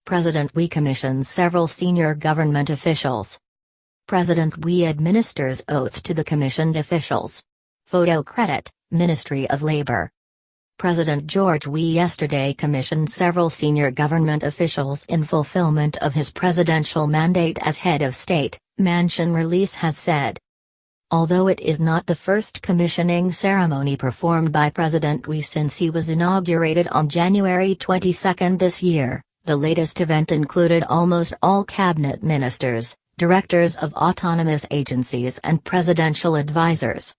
President Weah commissions several senior government officials. President Weah administers oath to the commissioned officials. Photo credit, Ministry of Labor. President George Weah yesterday commissioned several senior government officials in fulfillment of his presidential mandate as head of state, Mansion release has said. Although it is not the first commissioning ceremony performed by President Weah since he was inaugurated on January 22 this year, the latest event included almost all cabinet ministers, directors of autonomous agencies and presidential advisors.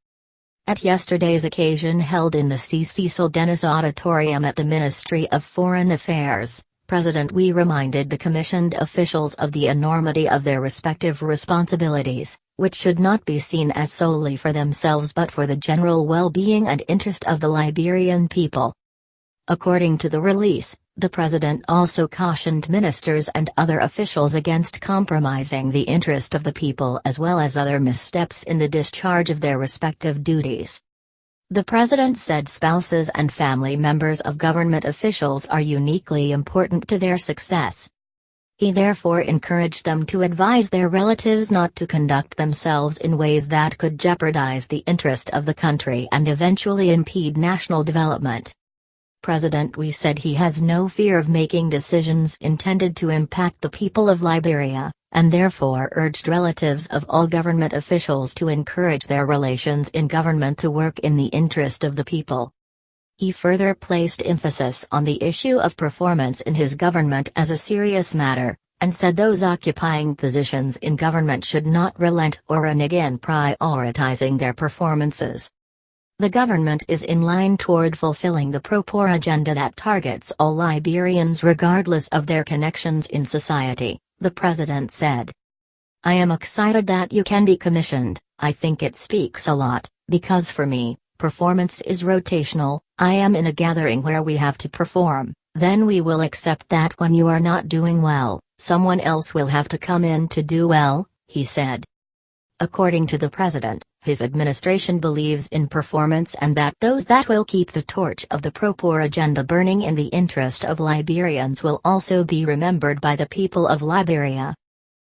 At yesterday's occasion held in the C. Cecil Dennis Auditorium at the Ministry of Foreign Affairs, President Weah reminded the commissioned officials of the enormity of their respective responsibilities, which should not be seen as solely for themselves but for the general well-being and interest of the Liberian people. According to the release, the president also cautioned ministers and other officials against compromising the interest of the people as well as other missteps in the discharge of their respective duties. The president said spouses and family members of government officials are uniquely important to their success. He therefore encouraged them to advise their relatives not to conduct themselves in ways that could jeopardize the interest of the country and eventually impede national development. President Weah said he has no fear of making decisions intended to impact the people of Liberia, and therefore urged relatives of all government officials to encourage their relations in government to work in the interest of the people. He further placed emphasis on the issue of performance in his government as a serious matter, and said those occupying positions in government should not relent or renege in prioritizing their performances. The government is in line toward fulfilling the pro-poor agenda that targets all Liberians regardless of their connections in society, the president said. I am excited that you can be commissioned. I think it speaks a lot, because for me, performance is rotational. I am in a gathering where we have to perform, then we will accept that when you are not doing well, someone else will have to come in to do well, he said. According to the president, his administration believes in performance and that those that will keep the torch of the pro-poor agenda burning in the interest of Liberians will also be remembered by the people of Liberia.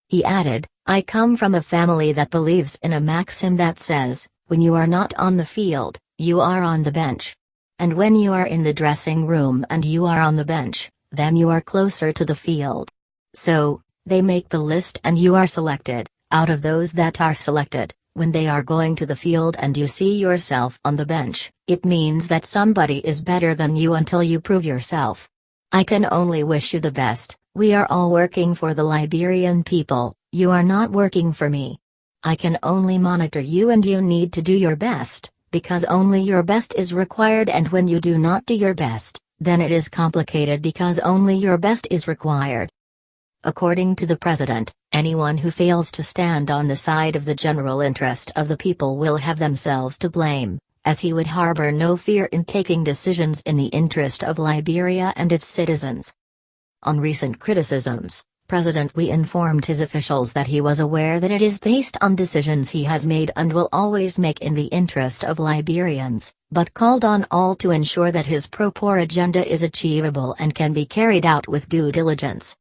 He added, I come from a family that believes in a maxim that says, when you are not on the field, you are on the bench. And when you are in the dressing room and you are on the bench, then you are closer to the field. So, they make the list and you are selected. Out of those that are selected, when they are going to the field and you see yourself on the bench, it means that somebody is better than you until you prove yourself. I can only wish you the best. We are all working for the Liberian people. You are not working for me. I can only monitor you and you need to do your best, because only your best is required, and when you do not do your best, then it is complicated because only your best is required. According to the president, anyone who fails to stand on the side of the general interest of the people will have themselves to blame, as he would harbor no fear in taking decisions in the interest of Liberia and its citizens. On recent criticisms, President Weah informed his officials that he was aware that it is based on decisions he has made and will always make in the interest of Liberians, but called on all to ensure that his pro-poor agenda is achievable and can be carried out with due diligence.